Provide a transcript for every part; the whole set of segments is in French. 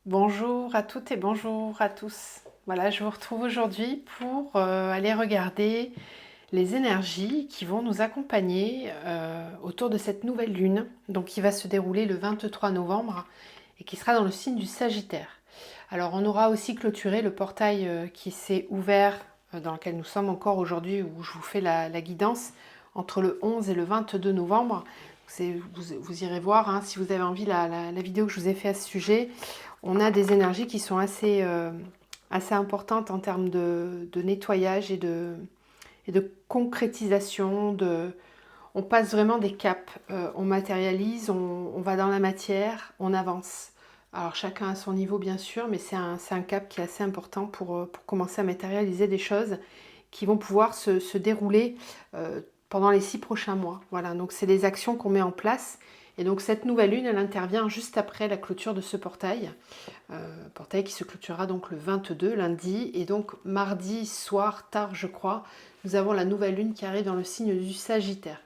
Bonjour à toutes et bonjour à tous. Voilà, je vous retrouve aujourd'hui pour aller regarder les énergies qui vont nous accompagner autour de cette nouvelle lune, donc qui va se dérouler le 23 novembre et qui sera dans le signe du Sagittaire. Alors on aura aussi clôturé le portail qui s'est ouvert, dans lequel nous sommes encore aujourd'hui, où je vous fais la guidance, entre le 11 et le 22 novembre. Vous irez voir, hein, si vous avez envie, la vidéo que je vous ai fait à ce sujet. On a des énergies qui sont assez importantes en termes de nettoyage et de concrétisation. On passe vraiment des caps, on matérialise, on va dans la matière, on avance. Alors chacun à son niveau bien sûr, mais c'est un cap qui est assez important pour commencer à matérialiser des choses qui vont pouvoir se dérouler pendant les 6 prochains mois. Voilà, donc c'est les actions qu'on met en place. Et donc cette nouvelle lune, elle intervient juste après la clôture de ce portail qui se clôturera donc le 22, lundi. Et donc mardi soir, tard je crois, nous avons la nouvelle lune qui arrive dans le signe du Sagittaire.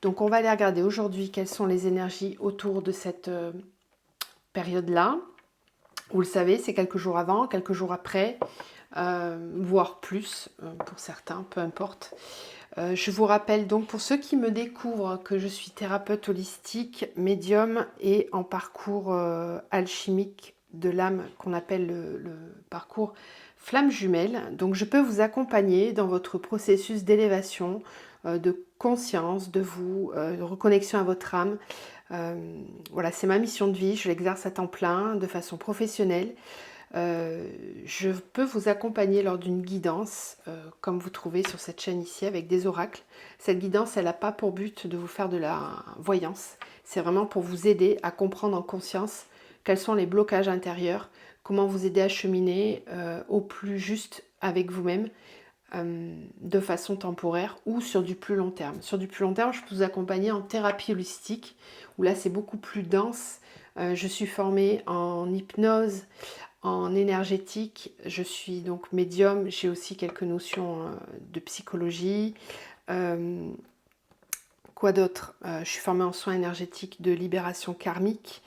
Donc on va aller regarder aujourd'hui quelles sont les énergies autour de cette période-là. Vous le savez, c'est quelques jours avant, quelques jours après, voire plus pour certains, peu importe. Je vous rappelle donc pour ceux qui me découvrent que je suis thérapeute holistique, médium et en parcours alchimique de l'âme qu'on appelle le parcours flamme jumelle. Donc je peux vous accompagner dans votre processus d'élévation, de conscience de vous, de reconnexion à votre âme. Voilà, c'est ma mission de vie, je l'exerce à temps plein, de façon professionnelle. Je peux vous accompagner lors d'une guidance, comme vous trouvez sur cette chaîne ici, avec des oracles. Cette guidance, elle n'a pas pour but de vous faire de la voyance. C'est vraiment pour vous aider à comprendre en conscience quels sont les blocages intérieurs, comment vous aider à cheminer au plus juste avec vous-même, de façon temporaire ou sur du plus long terme. Sur du plus long terme, je peux vous accompagner en thérapie holistique, où là c'est beaucoup plus dense. Je suis formée en hypnose, en énergétique, je suis donc médium, j'ai aussi quelques notions de psychologie. Quoi d'autre? Je suis formée en soins énergétiques de libération karmique.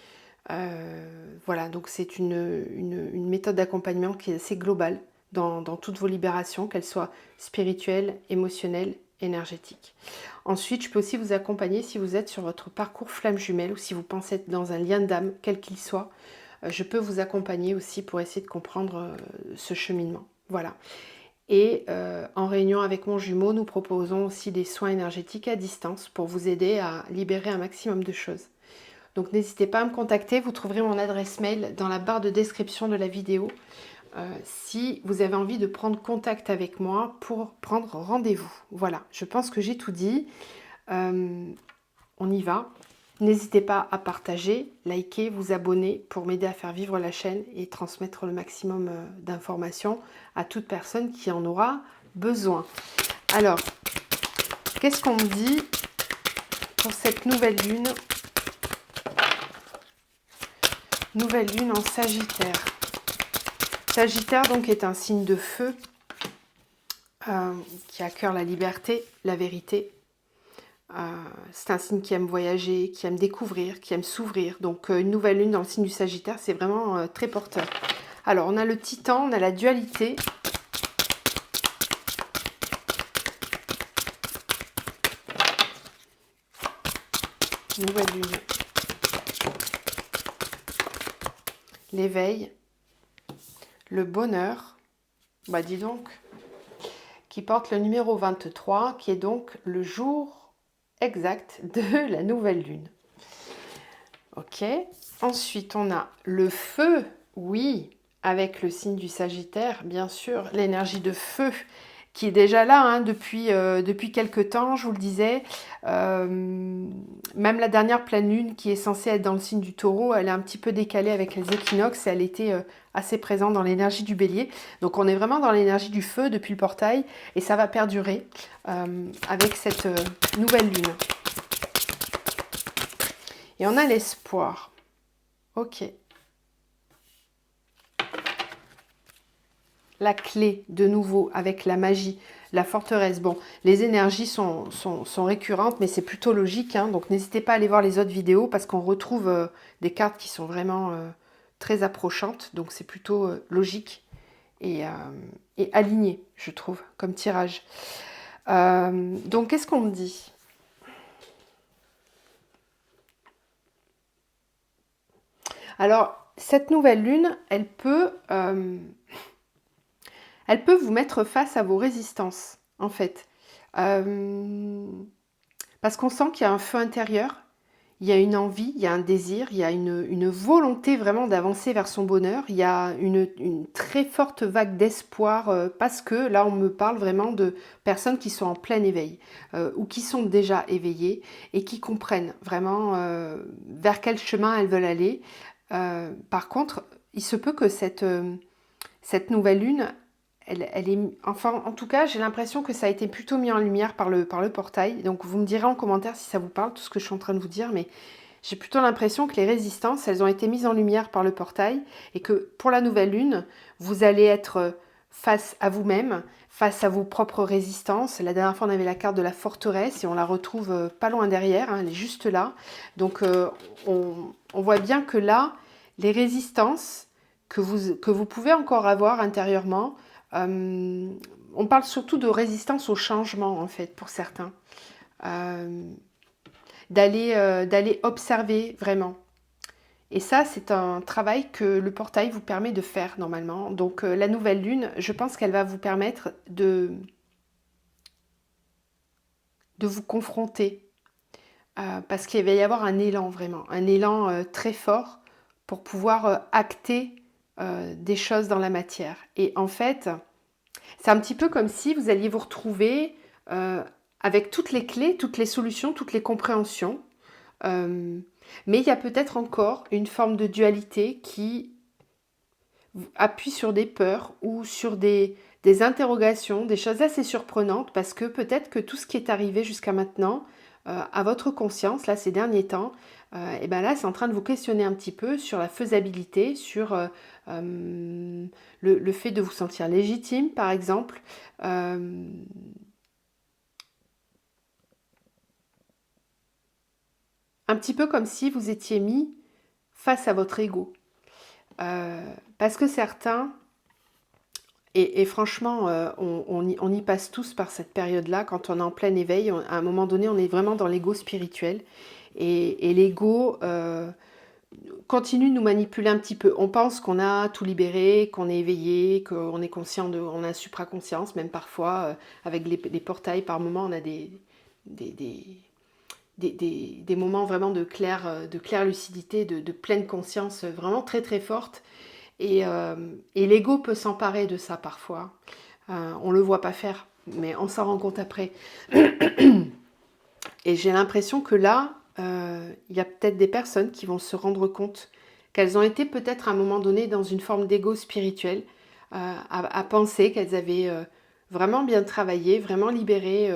Voilà, donc c'est une méthode d'accompagnement qui est assez globale dans toutes vos libérations, qu'elles soient spirituelles, émotionnelles, énergétiques. Ensuite, je peux aussi vous accompagner si vous êtes sur votre parcours flamme jumelle ou si vous pensez être dans un lien d'âme, quel qu'il soit. Je peux vous accompagner aussi pour essayer de comprendre ce cheminement. Voilà. Et en réunion avec mon jumeau, nous proposons aussi des soins énergétiques à distance pour vous aider à libérer un maximum de choses. Donc n'hésitez pas à me contacter, vous trouverez mon adresse mail dans la barre de description de la vidéo si vous avez envie de prendre contact avec moi pour prendre rendez-vous. Voilà, je pense que j'ai tout dit. On y va. N'hésitez pas à partager, liker, vous abonner pour m'aider à faire vivre la chaîne et transmettre le maximum d'informations à toute personne qui en aura besoin. Alors, qu'est-ce qu'on me dit pour cette nouvelle lune? Nouvelle lune en Sagittaire. Sagittaire donc est un signe de feu qui a à cœur la liberté, la vérité. C'est un signe qui aime voyager, qui aime découvrir, qui aime s'ouvrir. Donc une nouvelle lune dans le signe du Sagittaire, c'est vraiment très porteur. Alors on a le Titan, on a la dualité. Nouvelle lune. L'éveil. Le bonheur. Bah dis donc. Qui porte le numéro 23, qui est donc le jour exact de la nouvelle lune. Ok. Ensuite, on a le feu, oui, avec le signe du Sagittaire, bien sûr, l'énergie de feu qui est déjà là hein, depuis quelques temps, je vous le disais. Même la dernière pleine lune qui est censée être dans le signe du Taureau, elle est un petit peu décalée avec les équinoxes et elle était assez présente dans l'énergie du Bélier. Donc on est vraiment dans l'énergie du feu depuis le portail et ça va perdurer avec cette nouvelle lune. Et on a l'espoir. Ok. La clé, de nouveau, avec la magie, la forteresse. Bon, les énergies sont récurrentes, mais c'est plutôt logique. Hein, donc, n'hésitez pas à aller voir les autres vidéos parce qu'on retrouve des cartes qui sont vraiment très approchante, donc c'est plutôt logique et aligné, je trouve, comme tirage. Donc, qu'est-ce qu'on me dit? Alors, cette nouvelle lune, elle peut vous mettre face à vos résistances, en fait. Parce qu'on sent qu'il y a un feu intérieur, il y a une envie, il y a un désir, il y a une volonté vraiment d'avancer vers son bonheur, il y a une très forte vague d'espoir, parce que là, on me parle vraiment de personnes qui sont en plein éveil, ou qui sont déjà éveillées, et qui comprennent vraiment vers quel chemin elles veulent aller. Par contre, il se peut que cette nouvelle lune, elle est, enfin, en tout cas, j'ai l'impression que ça a été plutôt mis en lumière par le portail. Donc, vous me direz en commentaire si ça vous parle, tout ce que je suis en train de vous dire, mais j'ai plutôt l'impression que les résistances, elles ont été mises en lumière par le portail et que pour la nouvelle lune, vous allez être face à vous-même, face à vos propres résistances. La dernière fois, on avait la carte de la forteresse et on la retrouve pas loin derrière, hein, elle est juste là. Donc, on voit bien que là, les résistances que vous pouvez encore avoir intérieurement, on parle surtout de résistance au changement, en fait, pour certains. D'aller observer vraiment. Et ça, c'est un travail que le portail vous permet de faire normalement. Donc la nouvelle lune, je pense qu'elle va vous permettre de vous confronter. Parce qu'il va y avoir un élan vraiment, un élan très fort pour pouvoir acter des choses dans la matière. Et en fait, c'est un petit peu comme si vous alliez vous retrouver avec toutes les clés, toutes les solutions, toutes les compréhensions. Mais il y a peut-être encore une forme de dualité qui appuie sur des peurs ou sur des interrogations, des choses assez surprenantes, parce que peut-être que tout ce qui est arrivé jusqu'à maintenant, à votre conscience, là, ces derniers temps, et ben là, c'est en train de vous questionner un petit peu sur la faisabilité, sur le fait de vous sentir légitime, par exemple. Un petit peu comme si vous étiez mis face à votre ego. Parce que certains, et franchement, on y passe tous par cette période-là, quand on est en plein éveil, à un moment donné, on est vraiment dans l'ego spirituel. Et l'ego continue de nous manipuler un petit peu. On pense qu'on a tout libéré, qu'on est éveillé, qu'on est conscient, on a supraconscience, même parfois, avec les portails, par moments, on a des moments vraiment de claire lucidité, de pleine conscience vraiment très très forte. Et l'ego peut s'emparer de ça parfois. On ne le voit pas faire, mais on s'en rend compte après. Et j'ai l'impression que là, il y a peut-être des personnes qui vont se rendre compte qu'elles ont été peut-être à un moment donné dans une forme d'ego spirituel, à penser qu'elles avaient vraiment bien travaillé, vraiment libéré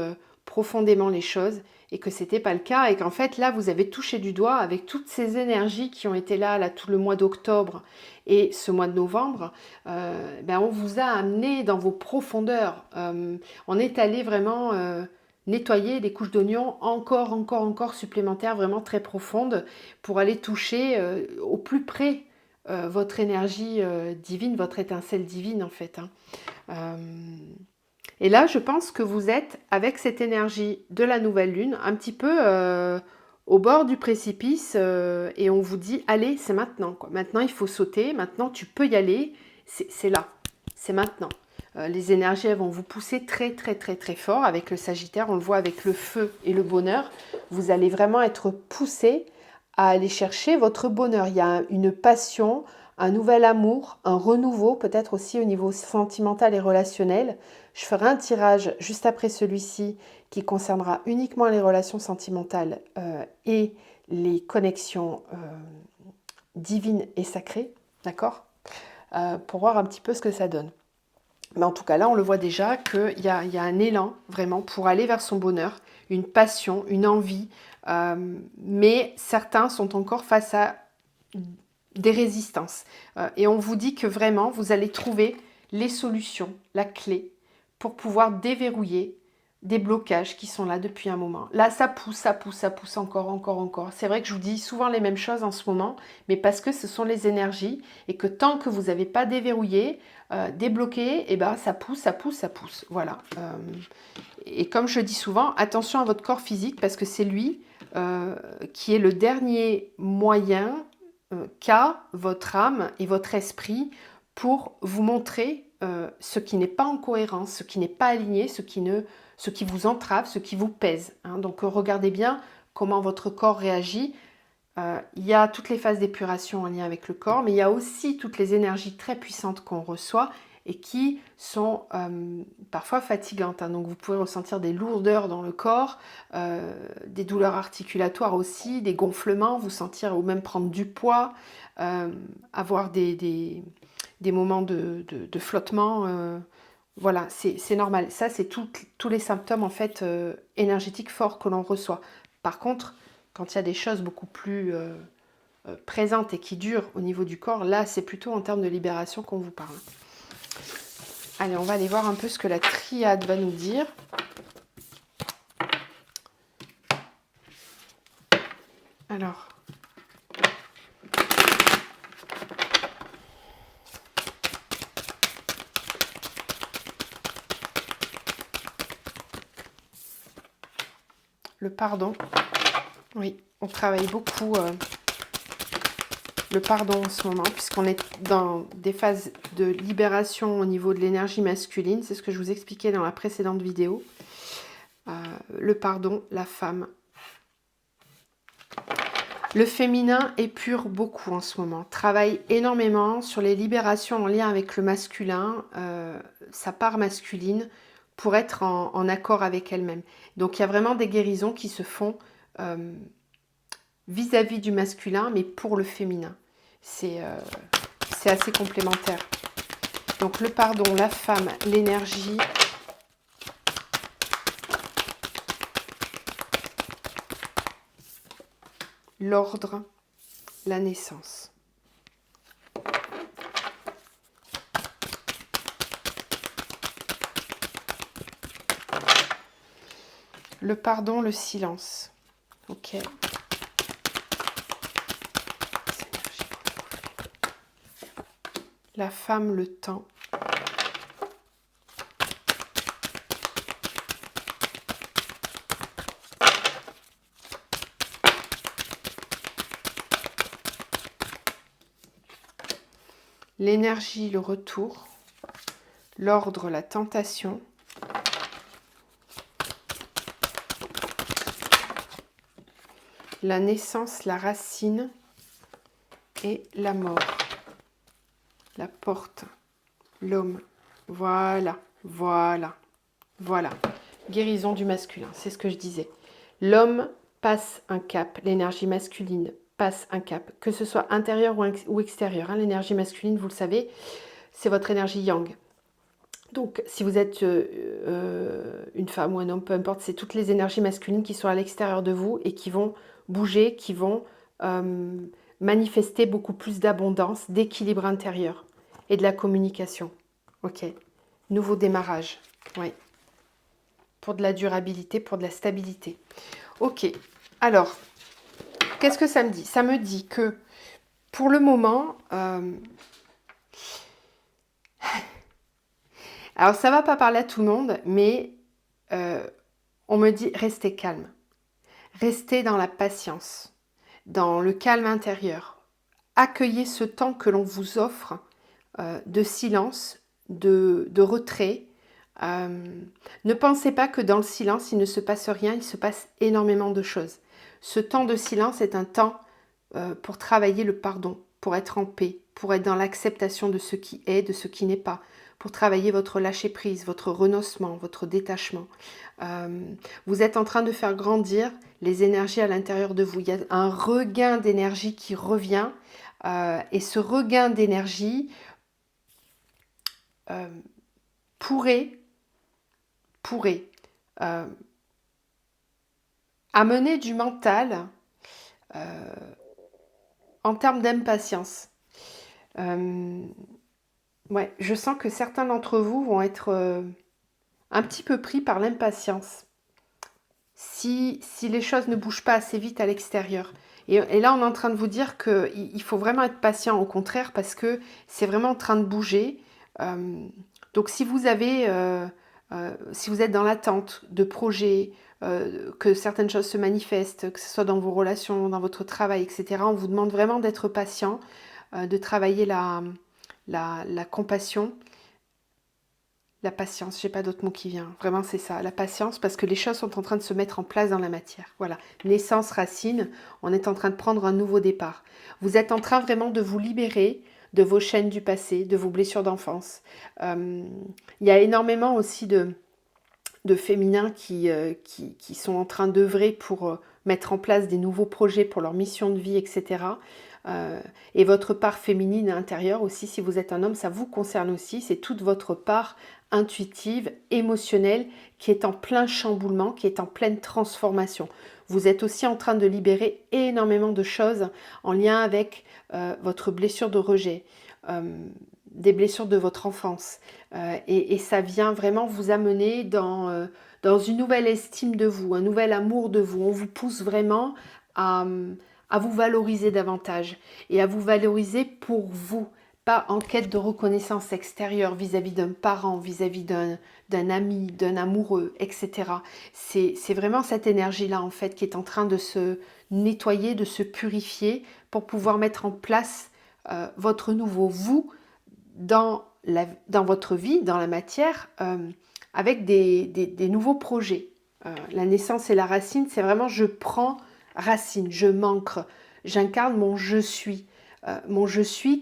profondément les choses, et que c'était pas le cas, et qu'en fait là vous avez touché du doigt avec toutes ces énergies qui ont été là tout le mois d'octobre et ce mois de novembre. On vous a amené dans vos profondeurs. On est allé vraiment nettoyer des couches d'oignons encore supplémentaires, vraiment très profondes, pour aller toucher au plus près votre énergie divine, votre étincelle divine en fait. Et là, je pense que vous êtes avec cette énergie de la nouvelle lune, un petit peu au bord du précipice, et on vous dit, allez, c'est maintenant, quoi. Maintenant, il faut sauter, maintenant, tu peux y aller, c'est là, c'est maintenant. Les énergies, elles vont vous pousser très fort. Avec le Sagittaire, on le voit avec le feu et le bonheur. Vous allez vraiment être poussé à aller chercher votre bonheur. Il y a une passion, un nouvel amour, un renouveau, peut-être aussi au niveau sentimental et relationnel. Je ferai un tirage juste après celui-ci qui concernera uniquement les relations sentimentales et les connexions divines et sacrées, d'accord, pour voir un petit peu ce que ça donne. Mais en tout cas, là, on le voit déjà qu'il y a un élan vraiment pour aller vers son bonheur, une passion, une envie, mais certains sont encore face à des résistances. Et on vous dit que vraiment, vous allez trouver les solutions, la clé pour pouvoir déverrouiller des blocages qui sont là depuis un moment. Là, ça pousse, ça pousse, ça pousse encore, encore, encore. C'est vrai que je vous dis souvent les mêmes choses en ce moment, mais parce que ce sont les énergies et que tant que vous n'avez pas déverrouillé, débloqué, et ben ça pousse, ça pousse, ça pousse. Voilà. Et comme je dis souvent, attention à votre corps physique parce que c'est lui qui est le dernier moyen qu'a votre âme et votre esprit pour vous montrer ce qui n'est pas en cohérence, ce qui n'est pas aligné, ce qui vous entrave, ce qui vous pèse. Hein. Donc regardez bien comment votre corps réagit. Il y a toutes les phases d'épuration en lien avec le corps, mais il y a aussi toutes les énergies très puissantes qu'on reçoit et qui sont parfois fatigantes. Hein. Donc vous pouvez ressentir des lourdeurs dans le corps, des douleurs articulatoires aussi, des gonflements, vous sentir ou même prendre du poids, avoir des moments de flottement. Voilà, c'est normal. Ça, c'est tous les symptômes en fait énergétiques forts que l'on reçoit. Par contre, quand il y a des choses beaucoup plus présentes et qui durent au niveau du corps, là, c'est plutôt en termes de libération qu'on vous parle. Allez, on va aller voir un peu ce que la triade va nous dire. Alors, le pardon. Oui, on travaille beaucoup le pardon en ce moment, puisqu'on est dans des phases de libération au niveau de l'énergie masculine. C'est ce que je vous expliquais dans la précédente vidéo. Le pardon, la femme. Le féminin épure beaucoup en ce moment, travaille énormément sur les libérations en lien avec le masculin, sa part masculine, pour être en accord avec elle-même. Donc il y a vraiment des guérisons qui se font vis-à-vis du masculin, mais pour le féminin. C'est assez complémentaire. Donc le pardon, la femme, l'énergie. L'ordre, la naissance. Le pardon, le silence. Ok. La femme, le temps. L'énergie, le retour. L'ordre, la tentation. La naissance, la racine. Et la mort. La porte. L'homme. Voilà, voilà, voilà. Guérison du masculin, c'est ce que je disais. L'homme passe un cap, l'énergie masculine passe un cap, que ce soit intérieur ou extérieur. Hein. L'énergie masculine, vous le savez, c'est votre énergie yang. Donc, si vous êtes une femme ou un homme, peu importe, c'est toutes les énergies masculines qui sont à l'extérieur de vous et qui vont bouger, qui vont manifester beaucoup plus d'abondance, d'équilibre intérieur et de la communication. Ok. Nouveau démarrage. Oui. Pour de la durabilité, pour de la stabilité. Ok. Alors, qu'est-ce que ça me dit? Ça me dit que pour le moment, alors ça va pas parler à tout le monde, mais on me dit restez calme. Restez dans la patience, dans le calme intérieur. Accueillez ce temps que l'on vous offre de silence, de retrait. Ne pensez pas que dans le silence, il ne se passe rien, il se passe énormément de choses. Ce temps de silence est un temps pour travailler le pardon, pour être en paix, pour être dans l'acceptation de ce qui est, de ce qui n'est pas, pour travailler votre lâcher-prise, votre renoncement, votre détachement. Vous êtes en train de faire grandir les énergies à l'intérieur de vous. Il y a un regain d'énergie qui revient et ce regain d'énergie pourrait amener du mental en termes d'impatience. Ouais, je sens que certains d'entre vous vont être un petit peu pris par l'impatience. Si les choses ne bougent pas assez vite à l'extérieur. Et là, on est en train de vous dire qu'il faut vraiment être patient, au contraire, parce que c'est vraiment en train de bouger. Euh, donc, si vous êtes dans l'attente de projets, que certaines choses se manifestent, que ce soit dans vos relations, dans votre travail, etc., on vous demande vraiment d'être patient, de travailler la compassion. La patience, j'ai pas d'autre mot qui vient. Vraiment, c'est ça, la patience, parce que les choses sont en train de se mettre en place dans la matière. Voilà, naissance, racine, on est en train de prendre un nouveau départ. Vous êtes en train vraiment de vous libérer de vos chaînes du passé, de vos blessures d'enfance. Il y a énormément aussi de féminins qui sont en train d'œuvrer pour mettre en place des nouveaux projets pour leur mission de vie, etc. Et votre part féminine intérieure aussi, si vous êtes un homme, ça vous concerne aussi. C'est toute votre part intuitive, émotionnelle, qui est en plein chamboulement, qui est en pleine transformation. Vous êtes aussi en train de libérer énormément de choses en lien avec votre blessure de rejet, des blessures de votre enfance. Et ça vient vraiment vous amener dans une nouvelle estime de vous, un nouvel amour de vous. On vous pousse vraiment à, à vous valoriser davantage et à vous valoriser pour vous, pas en quête de reconnaissance extérieure vis-à-vis d'un parent, vis-à-vis d'un ami, d'un amoureux, etc. C'est vraiment cette énergie-là, en fait, qui est en train de se nettoyer, de se purifier pour pouvoir mettre en place votre nouveau vous dans votre vie, dans la matière, avec des nouveaux projets. La naissance et la racine, c'est vraiment je prends racine, je m'ancre, j'incarne mon je suis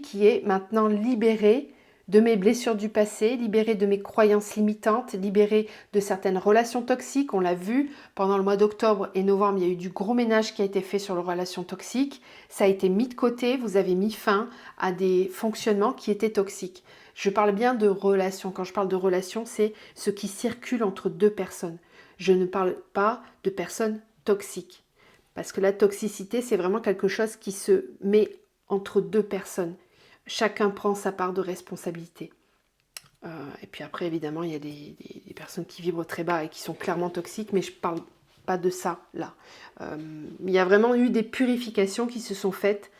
qui est maintenant libéré de mes blessures du passé, libéré de mes croyances limitantes, libéré de certaines relations toxiques. On l'a vu pendant le mois d'octobre et novembre, il y a eu du gros ménage qui a été fait sur les relations toxiques. Ça a été mis de côté, vous avez mis fin à des fonctionnements qui étaient toxiques. Je parle bien de relations. Quand je parle de relations, c'est ce qui circule entre deux personnes. Je ne parle pas de personnes toxiques. Parce que la toxicité, c'est vraiment quelque chose qui se met entre deux personnes. Chacun prend sa part de responsabilité. Et puis après, évidemment, il y a des personnes qui vibrent très bas et qui sont clairement toxiques, mais je ne parle pas de ça là. Il y a vraiment eu des purifications qui se sont faites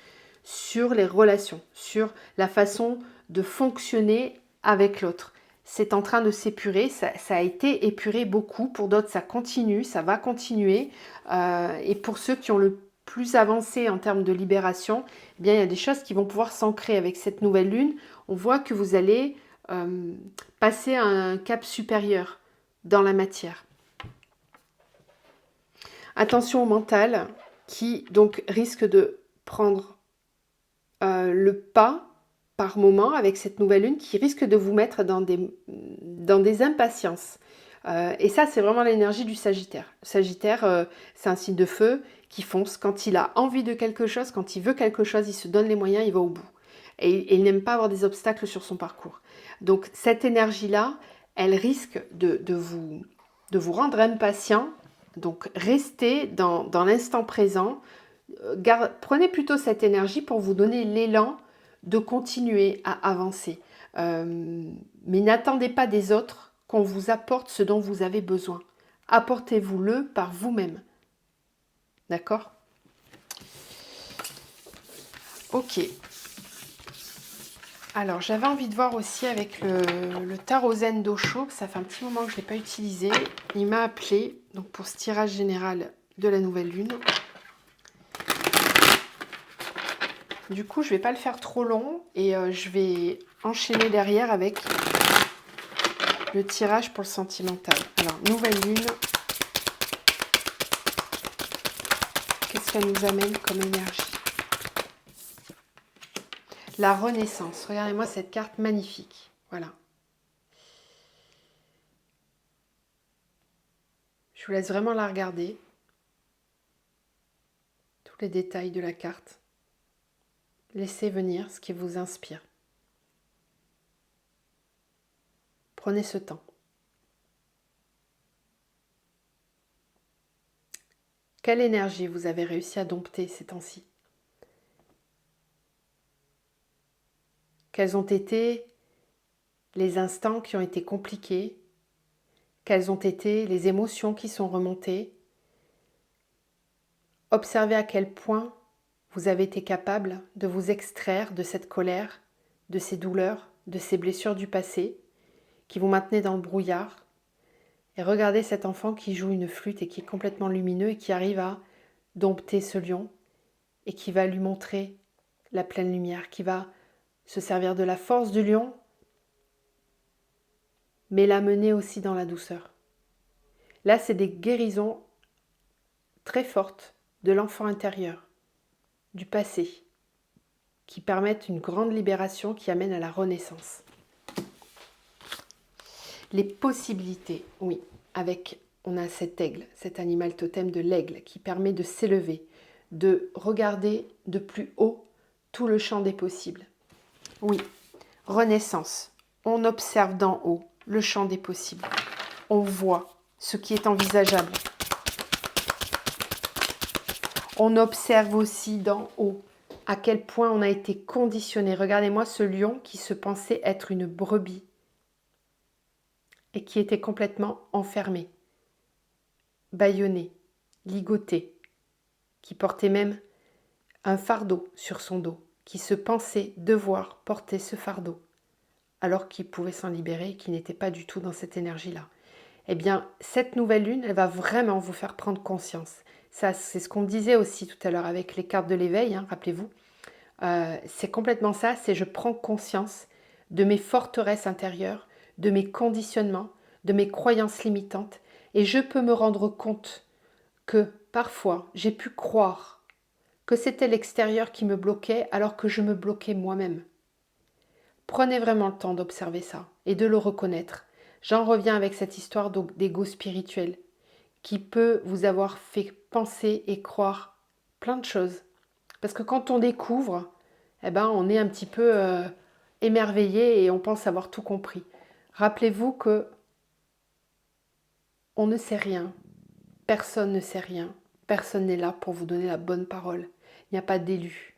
sur les relations, sur la façon de fonctionner avec l'autre. C'est en train de s'épurer, ça a été épuré beaucoup, pour d'autres ça continue, ça va continuer. Et pour ceux qui ont le plus avancé en termes de libération, eh bien, il y a des choses qui vont pouvoir s'ancrer avec cette nouvelle lune. On voit que vous allez passer à un cap supérieur dans la matière. Attention au mental qui donc risque de prendre le pas par moment avec cette nouvelle lune qui risque de vous mettre dans des impatiences. Et ça, c'est vraiment l'énergie du Sagittaire. Le Sagittaire, c'est un signe de feu qui fonce. Quand il a envie de quelque chose, quand il veut quelque chose, il se donne les moyens, il va au bout. Et il n'aime pas avoir des obstacles sur son parcours. Donc cette énergie-là, elle risque de vous rendre impatient. Donc restez dans l'instant présent. Prenez plutôt cette énergie pour vous donner l'élan de continuer à avancer. Mais n'attendez pas des autres qu'on vous apporte ce dont vous avez besoin. Apportez-vous-le par vous-même. D'accord? Ok. Alors, j'avais envie de voir aussi avec le tarot zen d'Osho, ça fait un petit moment que je ne l'ai pas utilisé. Il m'a appelé donc pour ce tirage général de la nouvelle lune. Du coup, je ne vais pas le faire trop long et je vais enchaîner derrière avec le tirage pour le sentimental. Alors, nouvelle lune. Qu'est-ce qu'elle nous amène comme énergie? La renaissance. Regardez-moi cette carte magnifique. Voilà. Je vous laisse vraiment la regarder. Tous les détails de la carte. Laissez venir ce qui vous inspire. Prenez ce temps. Quelle énergie vous avez réussi à dompter ces temps-ci? Quels ont été les instants qui ont été compliqués? quelles ont été les émotions qui sont remontées. Observez à quel point vous avez été capable de vous extraire de cette colère, de ces douleurs, de ces blessures du passé qui vous maintenaient dans le brouillard. Et regardez cet enfant qui joue une flûte et qui est complètement lumineux et qui arrive à dompter ce lion et qui va lui montrer la pleine lumière, qui va se servir de la force du lion, mais l'amener aussi dans la douceur. Là, c'est des guérisons très fortes de l'enfant intérieur, du passé, qui permettent une grande libération qui amène à la renaissance. Les possibilités, oui, on a cet aigle, cet animal totem de l'aigle qui permet de s'élever, de regarder de plus haut tout le champ des possibles. Oui, renaissance, on observe d'en haut le champ des possibles, on voit ce qui est envisageable. On observe aussi d'en haut à quel point on a été conditionné. Regardez-moi ce lion qui se pensait être une brebis et qui était complètement enfermé, bâillonné, ligoté, qui portait même un fardeau sur son dos, qui se pensait devoir porter ce fardeau, alors qu'il pouvait s'en libérer et qu'il n'était pas du tout dans cette énergie-là. Eh bien, cette nouvelle lune, elle va vraiment vous faire prendre conscience. Ça, c'est ce qu'on disait aussi tout à l'heure avec les cartes de l'éveil, hein, rappelez-vous. C'est complètement ça, c'est je prends conscience de mes forteresses intérieures, de mes conditionnements, de mes croyances limitantes, et je peux me rendre compte que parfois j'ai pu croire que c'était l'extérieur qui me bloquait alors que je me bloquais moi-même. Prenez vraiment le temps d'observer ça et de le reconnaître. J'en reviens avec cette histoire d'ego spirituel qui peut vous avoir fait penser et croire plein de choses. Parce que quand on découvre, eh ben, on est un petit peu émerveillé et on pense avoir tout compris. Rappelez-vous que on ne sait rien, personne ne sait rien, personne n'est là pour vous donner la bonne parole. Il n'y a pas d'élu.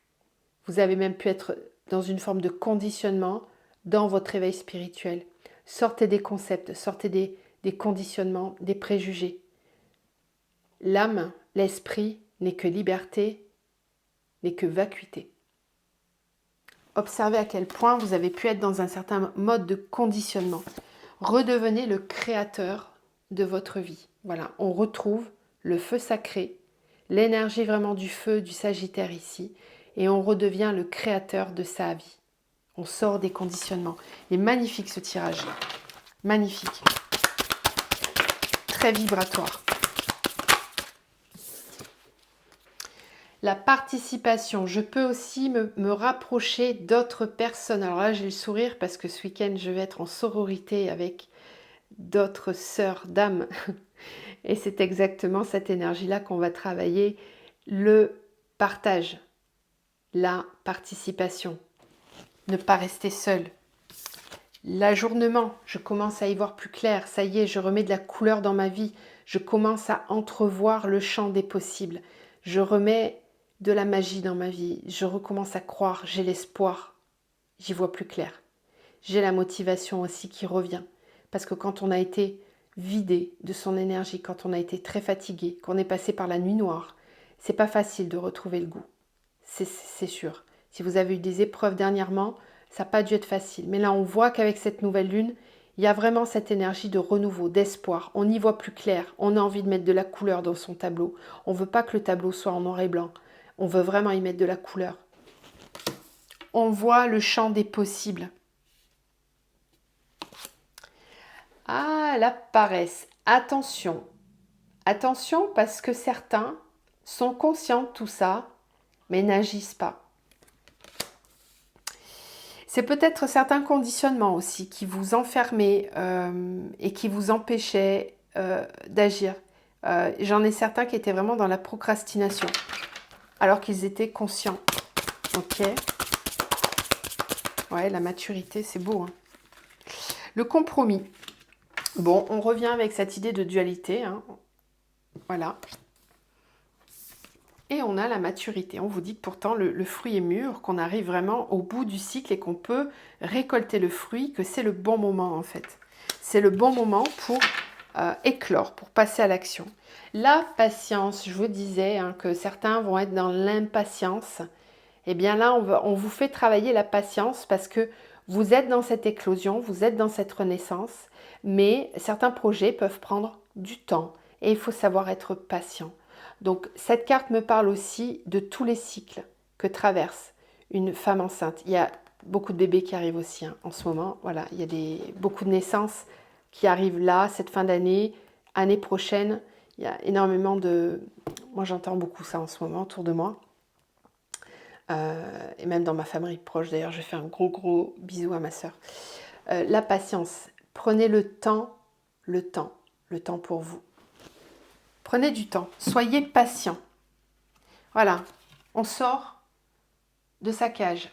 Vous avez même pu être dans une forme de conditionnement dans votre éveil spirituel. Sortez des concepts, sortez des conditionnements, des préjugés. L'âme, l'esprit n'est que liberté, n'est que vacuité. Observez à quel point vous avez pu être dans un certain mode de conditionnement. Redevenez le créateur de votre vie. Voilà, on retrouve le feu sacré, l'énergie vraiment du feu du Sagittaire ici, et on redevient le créateur de sa vie. On sort des conditionnements. Il est magnifique ce tirage. Magnifique. Très vibratoire. La participation, je peux aussi me rapprocher d'autres personnes. Alors là, j'ai le sourire parce que ce week-end, je vais être en sororité avec d'autres sœurs d'âme. Et c'est exactement cette énergie-là qu'on va travailler. Le partage, la participation, ne pas rester seul. L'ajournement, je commence à y voir plus clair. Ça y est, je remets de la couleur dans ma vie. Je commence à entrevoir le champ des possibles. Je remets de la magie dans ma vie, je recommence à croire, j'ai l'espoir, j'y vois plus clair. J'ai la motivation aussi qui revient, parce que quand on a été vidé de son énergie, quand on a été très fatigué, qu'on est passé par la nuit noire, c'est pas facile de retrouver le goût, c'est sûr. Si vous avez eu des épreuves dernièrement, ça n'a pas dû être facile, mais là on voit qu'avec cette nouvelle lune, il y a vraiment cette énergie de renouveau, d'espoir, on y voit plus clair, on a envie de mettre de la couleur dans son tableau, on ne veut pas que le tableau soit en noir et blanc. On veut vraiment y mettre de la couleur. On voit le champ des possibles. Ah, la paresse. Attention. Attention parce que certains sont conscients de tout ça, mais n'agissent pas. C'est peut-être certains conditionnements aussi qui vous enfermaient et qui vous empêchaient d'agir. J'en ai certains qui étaient vraiment dans la procrastination. Alors qu'ils étaient conscients. Ok. Ouais, la maturité, c'est beau. Hein. Le compromis. Bon, on revient avec cette idée de dualité. Hein. Voilà. Et on a la maturité. On vous dit que pourtant le fruit est mûr, qu'on arrive vraiment au bout du cycle et qu'on peut récolter le fruit, que c'est le bon moment en fait. C'est le bon moment pour éclore, pour passer à l'action. La patience, je vous disais que certains vont être dans l'impatience. Eh bien là, on vous fait travailler la patience parce que vous êtes dans cette éclosion, vous êtes dans cette renaissance, mais certains projets peuvent prendre du temps et il faut savoir être patient. Donc cette carte me parle aussi de tous les cycles que traverse une femme enceinte. Il y a beaucoup de bébés qui arrivent aussi en ce moment. Voilà, il y a beaucoup de naissances qui arrivent là, cette fin d'année, année prochaine. Il y a énormément de... Moi j'entends beaucoup ça en ce moment autour de moi. Et même dans ma famille proche, d'ailleurs, je fais un gros bisou à ma sœur. La patience, prenez le temps pour vous. Prenez du temps, soyez patient. Voilà, on sort de sa cage.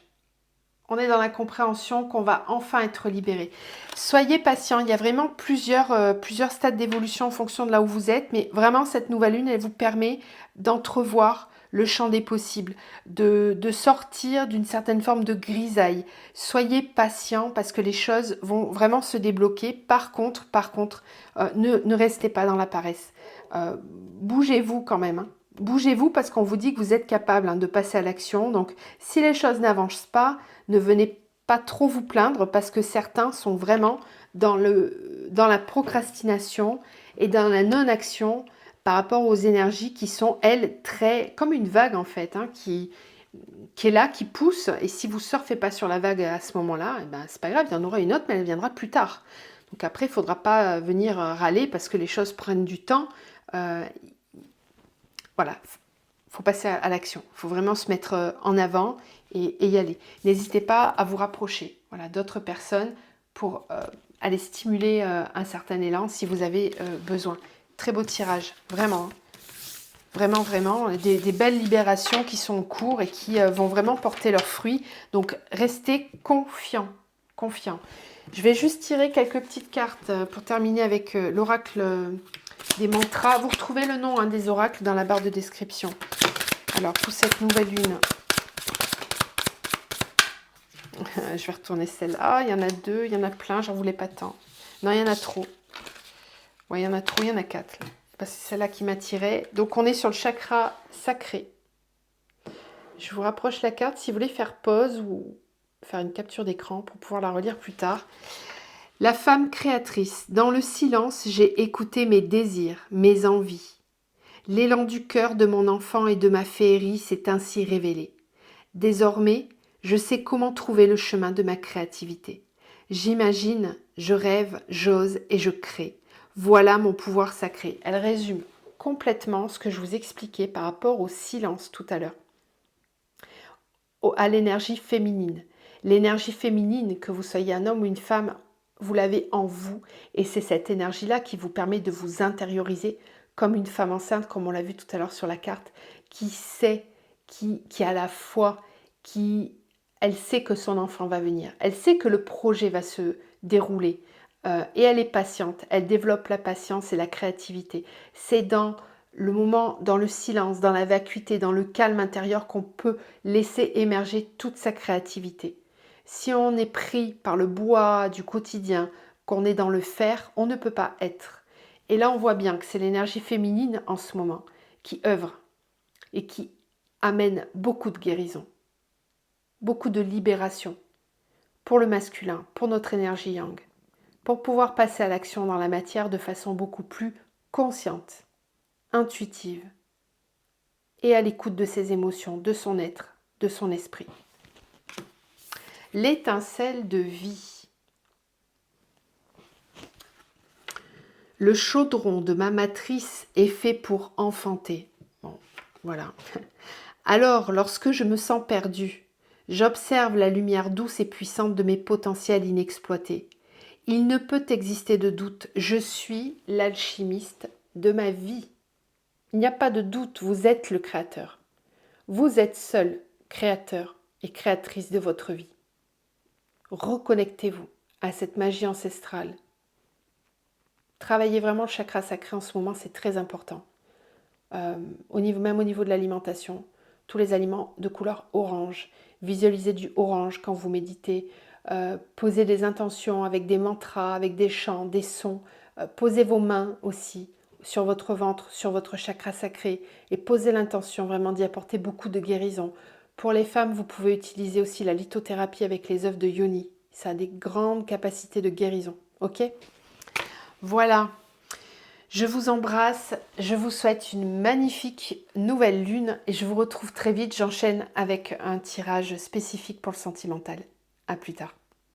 On est dans la compréhension qu'on va enfin être libéré. Soyez patient, il y a vraiment plusieurs stades d'évolution en fonction de là où vous êtes, mais vraiment cette nouvelle lune, elle vous permet d'entrevoir le champ des possibles, de sortir d'une certaine forme de grisaille. Soyez patient parce que les choses vont vraiment se débloquer. Par contre, ne restez pas dans la paresse. Bougez-vous quand même, hein. Bougez-vous parce qu'on vous dit que vous êtes capable de passer à l'action. Donc, si les choses n'avancent pas, ne venez pas trop vous plaindre parce que certains sont vraiment dans la procrastination et dans la non-action par rapport aux énergies qui sont, elles, très comme une vague en fait, qui est là, qui pousse. Et si vous ne surfez pas sur la vague à ce moment-là, eh ben, c'est pas grave, il y en aura une autre, mais elle viendra plus tard. Donc après, il ne faudra pas venir râler parce que les choses prennent du temps. Voilà, il faut passer à l'action. Il faut vraiment se mettre en avant et y aller. N'hésitez pas à vous rapprocher d'autres personnes pour aller stimuler un certain élan si vous avez besoin. Très beau tirage, vraiment. Vraiment, des belles libérations qui sont en cours et qui vont vraiment porter leurs fruits. Donc, restez confiants. Je vais juste tirer quelques petites cartes pour terminer avec l'oracle des mantras. Vous retrouvez le nom des oracles dans la barre de description. Alors, pour cette nouvelle lune, je vais retourner celle-là. Il y en a deux, il y en a plein, j'en voulais pas tant. Non, il y en a trop. Ouais, il y en a trop, il y en a quatre. C'est celle-là qui m'attirait. Donc, on est sur le chakra sacré. Je vous rapproche la carte si vous voulez faire pause ou faire une capture d'écran pour pouvoir la relire plus tard. La femme créatrice. Dans le silence, j'ai écouté mes désirs, mes envies. L'élan du cœur de mon enfant et de ma féerie s'est ainsi révélé. Désormais, je sais comment trouver le chemin de ma créativité. J'imagine, je rêve, j'ose et je crée. Voilà mon pouvoir sacré. Elle résume complètement ce que je vous expliquais par rapport au silence tout à l'heure. À l'énergie féminine. L'énergie féminine, que vous soyez un homme ou une femme, vous l'avez en vous. Et c'est cette énergie-là qui vous permet de vous intérioriser comme une femme enceinte, comme on l'a vu tout à l'heure sur la carte, qui sait, qui a la foi, elle sait que son enfant va venir. Elle sait que le projet va se dérouler. Et elle est patiente. Elle développe la patience et la créativité. C'est dans le moment, dans le silence, dans la vacuité, dans le calme intérieur qu'on peut laisser émerger toute sa créativité. Si on est pris par le bois du quotidien, qu'on est dans le faire, on ne peut pas être. Et là, on voit bien que c'est l'énergie féminine en ce moment qui œuvre et qui amène beaucoup de guérison, beaucoup de libération pour le masculin, pour notre énergie yang, pour pouvoir passer à l'action dans la matière de façon beaucoup plus consciente, intuitive et à l'écoute de ses émotions, de son être, de son esprit. L'étincelle de vie. Le chaudron de ma matrice est fait pour enfanter. Bon, voilà. Alors, lorsque je me sens perdue, j'observe la lumière douce et puissante de mes potentiels inexploités. Il ne peut exister de doute, je suis l'alchimiste de ma vie. Il n'y a pas de doute, vous êtes le créateur. Vous êtes seul créateur et créatrice de votre vie. Reconnectez-vous à cette magie ancestrale. Travaillez vraiment le chakra sacré en ce moment, c'est très important. Même au niveau de l'alimentation, tous les aliments de couleur orange. Visualisez du orange quand vous méditez. Posez des intentions avec des mantras, avec des chants, des sons. Posez vos mains aussi sur votre ventre, sur votre chakra sacré et posez l'intention vraiment d'y apporter beaucoup de guérison. Pour les femmes, vous pouvez utiliser aussi la lithothérapie avec les œufs de Yoni. Ça a des grandes capacités de guérison. Ok? Voilà. Je vous embrasse. Je vous souhaite une magnifique nouvelle lune et je vous retrouve très vite. J'enchaîne avec un tirage spécifique pour le sentimental. À plus tard.